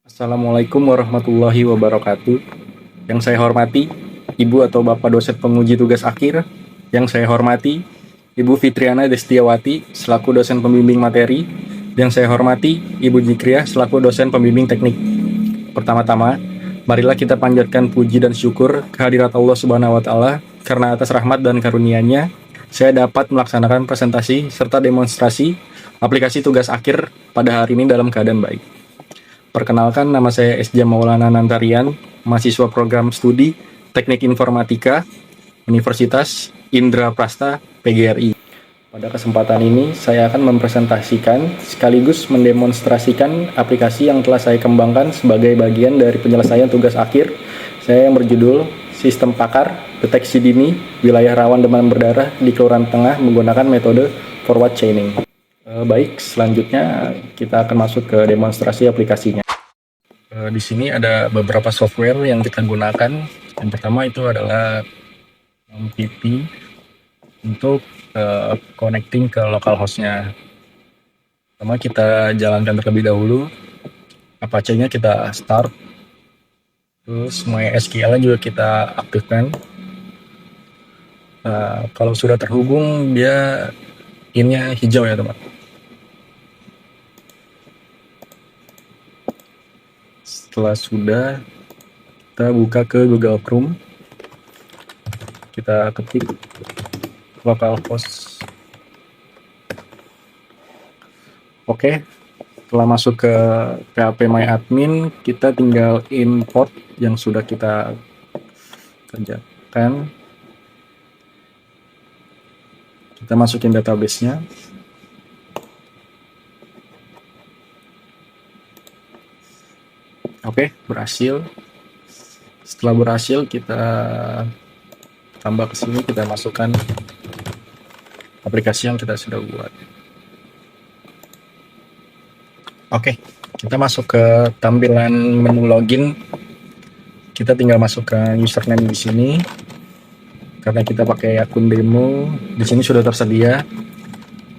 Assalamualaikum warahmatillahi wabarakatuh. Yang saya hormati, Ibu atau Bapak dosen penguji tugas akhir. Yang saya hormati, Ibu Fitriana Destiawati selaku dosen pembimbing materi. Yang saya hormati, Ibu Jikriah selaku dosen pembimbing teknik. Pertama-tama, marilah kita panjatkan puji dan syukur kehadirat Allah Subhanahu wa taala karena atas rahmat dan karunia-Nya saya dapat melaksanakan presentasi serta demonstrasi aplikasi tugas akhir pada hari ini dalam keadaan baik. Perkenalkan, nama saya S.J. Maulana Nantarian, mahasiswa program studi Teknik Informatika, Universitas Indra Prasta, PGRI. Pada kesempatan ini, saya akan mempresentasikan sekaligus mendemonstrasikan aplikasi yang telah saya kembangkan sebagai bagian dari penyelesaian tugas akhir saya yang berjudul Sistem Pakar Deteksi Dini Wilayah Rawan Demam Berdarah di Kelurahan Tengah menggunakan metode forward chaining. Baik, selanjutnya kita akan masuk ke demonstrasi aplikasinya. Di sini ada beberapa software yang kita gunakan. Yang pertama itu adalah MPP untuk connecting ke localhost-nya. Pertama kita jalankan terlebih dahulu. Apache-nya kita start. Terus MySQL-nya juga kita aktifkan. Kalau sudah terhubung dia in-nya hijau ya teman. Setelah sudah, kita buka ke Google Chrome, kita ketik localhost. Oke, setelah masuk ke phpMyAdmin, kita tinggal import yang sudah kita kerjakan. Kita masukin database-nya. Oke, berhasil. Setelah berhasil, kita tambah ke sini, kita masukkan aplikasi yang kita sudah buat. Oke, kita masuk ke tampilan menu login. Kita tinggal masukkan username di sini. Karena kita pakai akun demo, di sini sudah tersedia.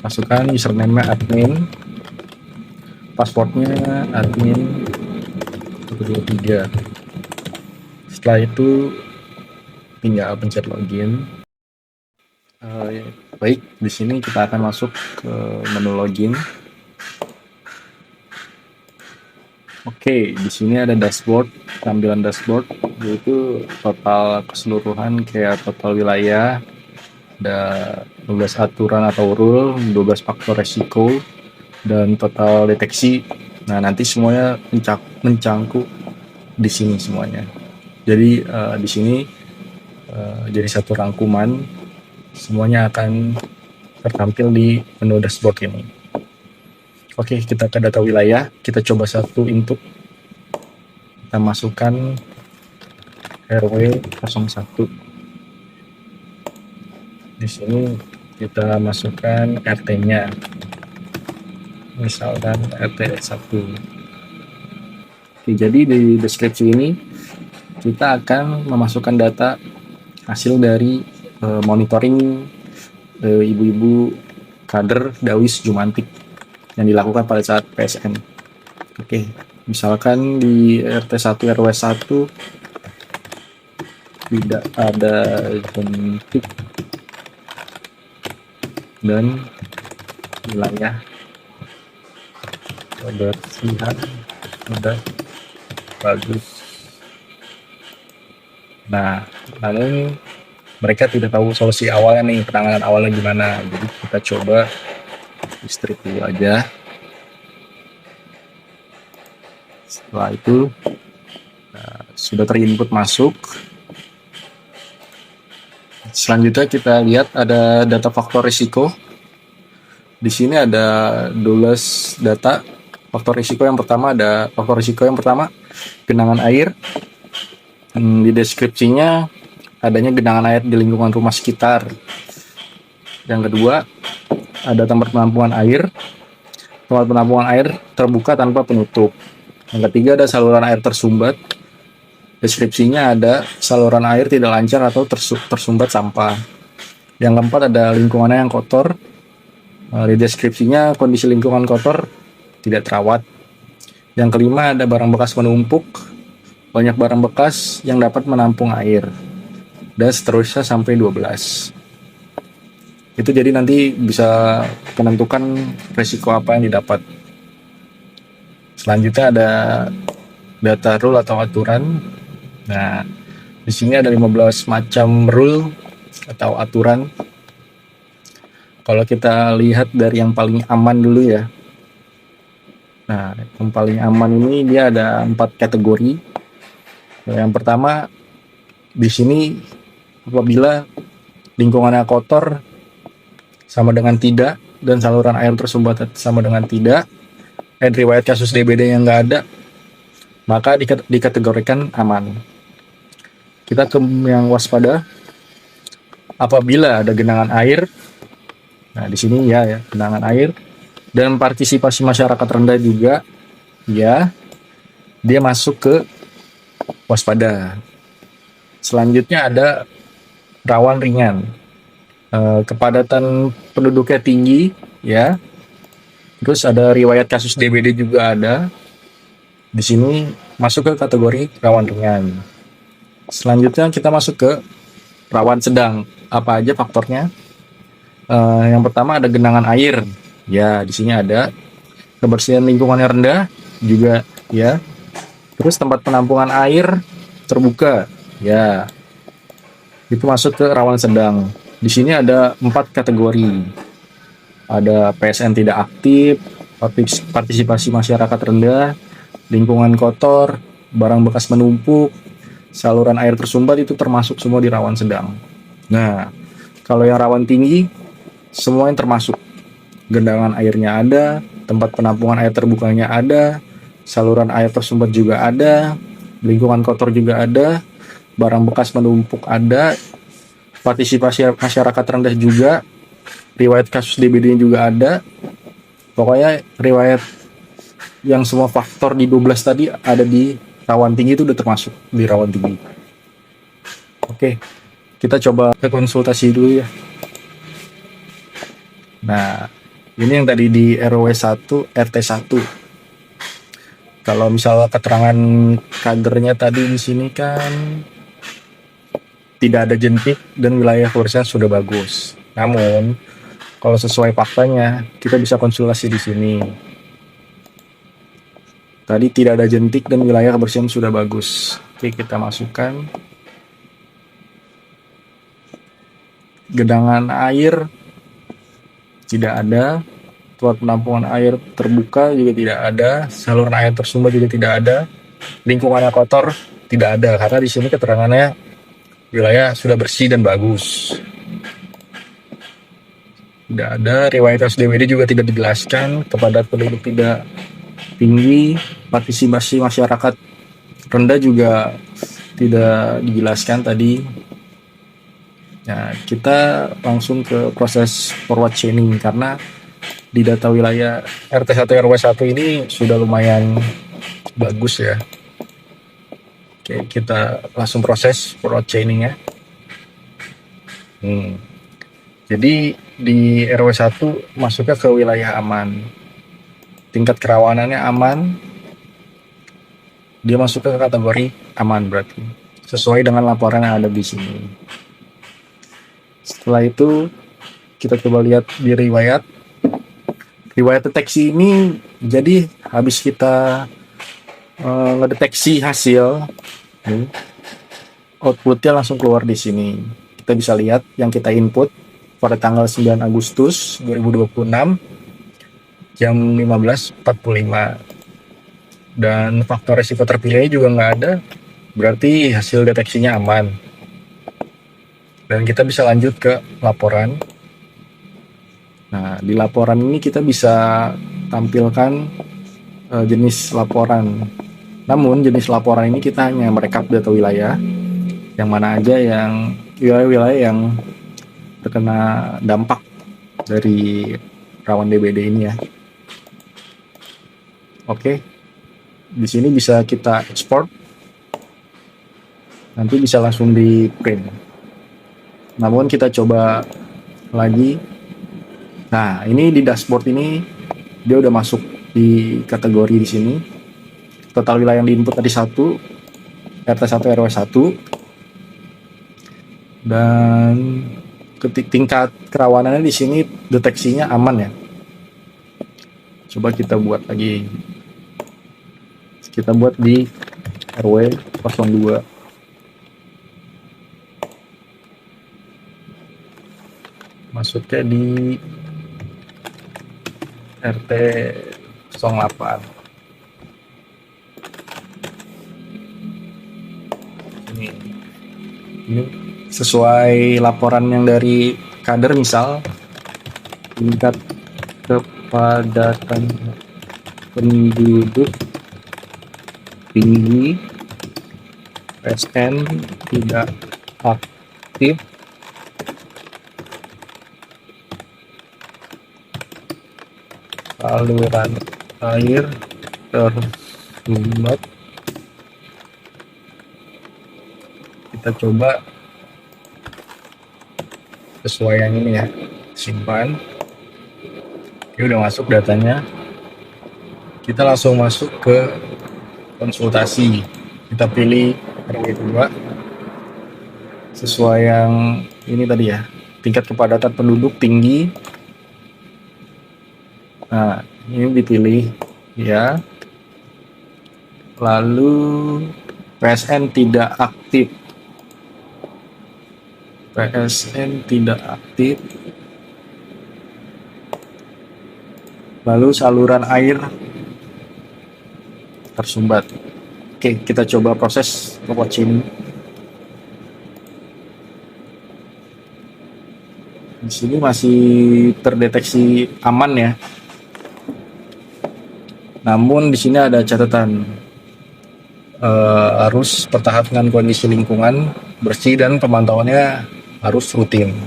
Masukkan username admin, passwordnya admin 23. Setelah itu tinggal pencet login. Baik, di sini kita akan masuk ke menu login. Oke, di sini ada dashboard, tampilan dashboard yaitu total keseluruhan kayak total wilayah, ada 12 aturan atau rule, 12 faktor resiko, dan total deteksi. Nah, nanti semuanya mencangkup di sini semuanya. Jadi di sini jadi satu rangkuman, semuanya akan tertampil di menu dashboard ini. Oke, kita ke data wilayah, kita coba satu input. Kita masukkan RW 01. Di sini kita masukkan RT-nya. Misalkan RT 1. Oke, jadi di deskripsi ini kita akan memasukkan data hasil dari monitoring ibu-ibu kader Dawis Jumantik yang dilakukan pada saat PSN. Oke, misalkan di RT 1 RW 1 tidak ada Jumantik dan wilayah kebersihan udah bagus. Nah, namun mereka tidak tahu solusi awalnya nih, penanganan awalnya gimana. Jadi kita coba strip dulu aja. Setelah itu sudah terinput masuk. Selanjutnya kita lihat ada data faktor risiko. Di sini ada 12 data faktor risiko. Yang pertama ada faktor risiko yang pertama genangan air. Di deskripsinya adanya genangan air di lingkungan rumah sekitar. Yang kedua ada tempat penampungan air. Tempat penampungan air terbuka tanpa penutup. Yang ketiga ada saluran air tersumbat. Deskripsinya ada saluran air tidak lancar atau tersumbat sampah. Yang keempat ada lingkungannya yang kotor. Di deskripsinya kondisi lingkungan kotor tidak terawat. Yang kelima ada barang bekas menumpuk, banyak barang bekas yang dapat menampung air, dan seterusnya sampai 12. Itu jadi nanti bisa menentukan resiko apa yang didapat. Selanjutnya ada data rule atau aturan. Nah, di sini ada 15 macam rule atau aturan. Kalau kita lihat dari yang paling aman dulu ya. Nah, yang paling aman ini dia ada 4 kategori. Yang pertama, di sini apabila lingkungannya kotor sama dengan tidak, dan saluran air tersumbat sama dengan tidak, dan riwayat kasus DBD yang nggak ada, maka dikategorikan aman. Kita ke yang waspada, apabila ada genangan air. Nah, di sini ya genangan air dan partisipasi masyarakat rendah juga, ya, dia masuk ke waspada. Selanjutnya ada rawan ringan. Kepadatan penduduknya tinggi, ya. Terus ada riwayat kasus DBD juga ada. Di sini masuk ke kategori rawan ringan. Selanjutnya kita masuk ke rawan sedang. Apa aja faktornya? Yang pertama ada genangan air. Ya, di sini ada. Kebersihan lingkungannya rendah juga, ya. Terus tempat penampungan air terbuka. Ya. Itu masuk ke rawan sedang. Di sini ada 4 kategori. Ada PSN tidak aktif, partisipasi masyarakat rendah, lingkungan kotor, barang bekas menumpuk, saluran air tersumbat, itu termasuk semua di rawan sedang. Nah, kalau yang rawan tinggi, semua yang termasuk. Genangan airnya ada, tempat penampungan air terbukanya ada, saluran air tersumbat juga ada, lingkungan kotor juga ada, barang bekas menumpuk ada, partisipasi masyarakat rendah juga, riwayat kasus DBD juga ada. Pokoknya riwayat yang semua faktor di 12 tadi ada di rawan tinggi, itu udah termasuk di rawan tinggi. Oke, kita coba ke konsultasi dulu ya. Nah, ini yang tadi di RW 1, RT 1. Kalau misalnya keterangan kadernya tadi di sini kan tidak ada jentik dan wilayah kebersihan sudah bagus. Namun, kalau sesuai faktanya, kita bisa konsultasi di sini. Tadi tidak ada jentik dan wilayah kebersihan sudah bagus. Oke, kita masukkan. Genangan air tidak ada. Tempat penampungan air terbuka juga tidak ada. Saluran air tersumbat juga tidak ada. Lingkungannya kotor tidak ada, karena di sini keterangannya wilayah sudah bersih dan bagus. Tidak ada. Riwayat kasus DBD juga tidak dijelaskan. Kepada penduduk tidak tinggi, partisipasi masyarakat rendah juga tidak dijelaskan tadi. Nah, kita langsung ke proses forward chaining, karena di data wilayah RT 1 RW 1 ini sudah lumayan bagus ya. Oke, kita langsung proses forward chaining ya. Jadi di RW 1 masuknya ke wilayah aman. Tingkat kerawanannya aman. Dia masuk ke kategori aman berarti. Sesuai dengan laporan yang ada di sini. Setelah itu kita coba lihat di riwayat. Riwayat deteksi ini jadi habis kita ngedeteksi hasil, outputnya langsung keluar di sini. Kita bisa lihat yang kita input pada tanggal 9 Agustus 2026 jam 15.45, dan faktor resiko terpilihnya juga nggak ada, berarti hasil deteksinya aman. Dan kita bisa lanjut ke laporan. Nah, di laporan ini kita bisa tampilkan jenis laporan. Namun jenis laporan ini kita hanya merekap data wilayah, yang mana aja yang wilayah-wilayah yang terkena dampak dari rawan DBD ini ya. Oke, di sini bisa kita export, nanti bisa langsung di print. Namun kita coba lagi. Nah, ini di dashboard ini dia udah masuk di kategori di sini. total wilayah yang diinput tadi 1, RT 1 RW 1, dan tingkat kerawanannya di sini deteksinya aman ya. Coba kita buat lagi. Kita buat di RW 02. Masuknya di RT 08. Ini sesuai laporan yang dari kader, misal tingkat kepadatan penduduk tinggi, PSN tidak aktif, saluran air tersumbat. Kita coba sesuai yang ini ya, simpan. Oke, udah masuk datanya. Kita langsung masuk ke konsultasi. Kita pilih RW 2 sesuai yang ini tadi ya, tingkat kepadatan penduduk tinggi. Nah, ini dipilih ya. Lalu PSN tidak aktif. PSN tidak aktif. Lalu saluran air tersumbat. Oke, kita coba proses watching. Di sini masih terdeteksi aman ya. Namun di sini ada catatan, harus pertahankan kondisi lingkungan bersih dan pemantauannya harus rutin.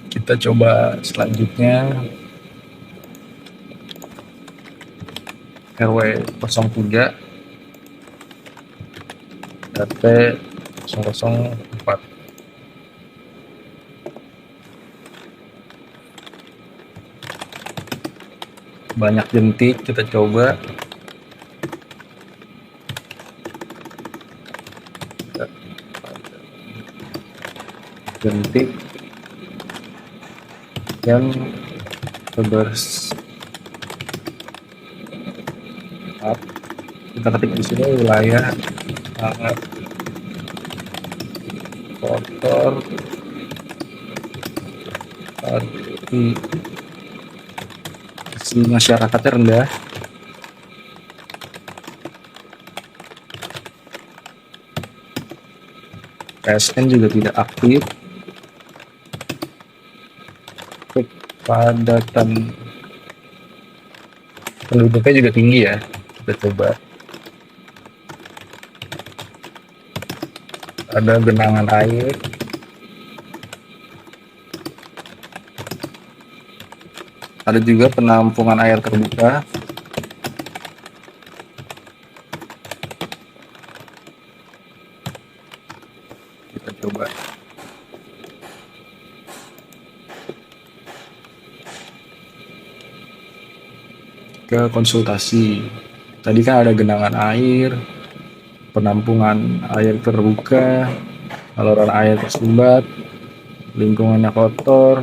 Kita coba selanjutnya RW 03 RT 004. Banyak jentik, kita coba. Jentik yang kita ketik di sini wilayah sangat kotor, partisipasi masyarakatnya rendah. PSN juga tidak aktif. Kepadatan penduduknya juga tinggi ya. Kita coba. Ada genangan air. Ada juga penampungan air terbuka. Kita coba. Ke konsultasi. Tadi kan ada genangan air, penampungan air terbuka, saluran air tersumbat, lingkungannya kotor,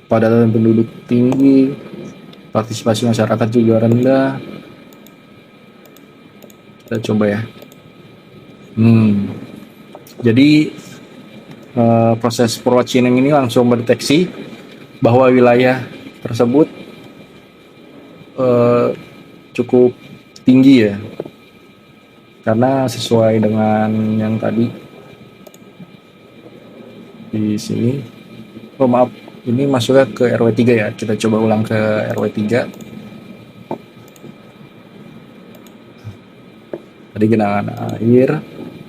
kepadatan penduduk tinggi, partisipasi masyarakat juga rendah. Kita coba ya. Jadi proses Purwacineng ini langsung mendeteksi bahwa wilayah tersebut cukup tinggi ya, karena sesuai dengan yang tadi di sini. Oh maaf, ini masuknya ke RW 3 ya. Kita coba ulang ke RW 3. Tadi genangan air,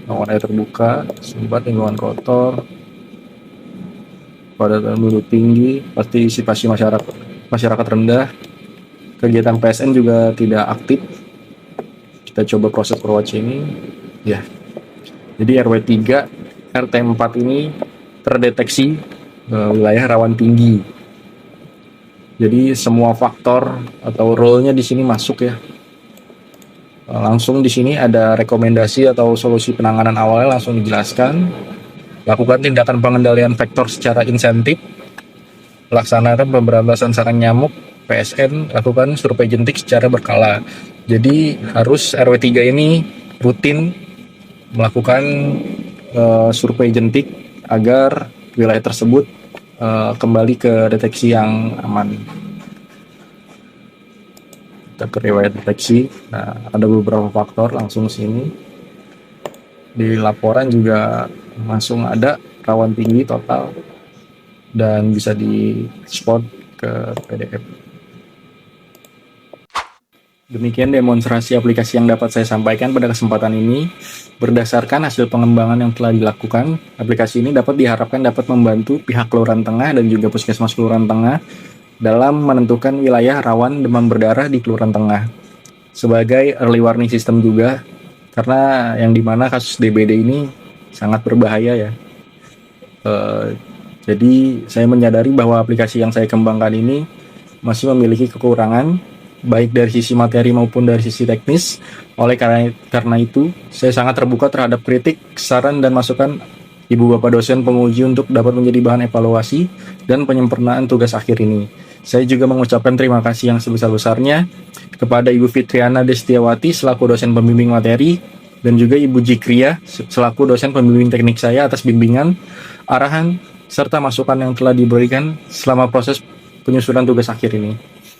lingkungan air terbuka, sumbat, lingkungan kotor, kepadatan penduduk tinggi, partisipasi masyarakat rendah, kegiatan PSN juga tidak aktif. Kita coba proses Purwacineng ya. Jadi RW 3 RT 4 ini terdeteksi wilayah rawan tinggi. Jadi semua faktor atau role-nya di sini masuk ya. Langsung di sini ada rekomendasi atau solusi penanganan awalnya langsung dijelaskan. Lakukan tindakan pengendalian vektor secara insentif. Laksanakan pemberantasan sarang nyamuk PSN, lakukan survei jentik secara berkala. Jadi harus RW3 ini rutin melakukan survei jentik agar wilayah tersebut kembali ke deteksi yang aman. Kita ke riwayat deteksi. Nah, ada beberapa faktor langsung sini. Di laporan juga langsung ada rawan tinggi total dan bisa di export ke PDF. Demikian demonstrasi aplikasi yang dapat saya sampaikan pada kesempatan ini. Berdasarkan hasil pengembangan yang telah dilakukan, aplikasi ini diharapkan dapat membantu pihak Kelurahan Tengah dan juga Puskesmas Kelurahan Tengah dalam menentukan wilayah rawan demam berdarah di Kelurahan Tengah. Sebagai early warning system juga, karena yang dimana kasus DBD ini sangat berbahaya ya. Jadi saya menyadari bahwa aplikasi yang saya kembangkan ini masih memiliki kekurangan, baik dari sisi materi maupun dari sisi teknis. Oleh karena itu, saya sangat terbuka terhadap kritik, saran, dan masukan Ibu Bapak dosen penguji untuk dapat menjadi bahan evaluasi dan penyempurnaan tugas akhir ini. Saya juga mengucapkan terima kasih yang sebesar-besarnya kepada Ibu Fitriana Destiawati selaku dosen pembimbing materi dan juga Ibu Jikria selaku dosen pembimbing teknik saya atas bimbingan, arahan, serta masukan yang telah diberikan selama proses penyusunan tugas akhir ini.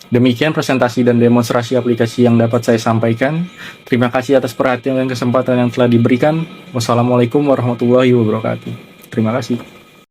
Demikian presentasi dan demonstrasi aplikasi yang dapat saya sampaikan. Terima kasih atas perhatian dan kesempatan yang telah diberikan. Wassalamualaikum warahmatullahi wabarakatuh. Terima kasih.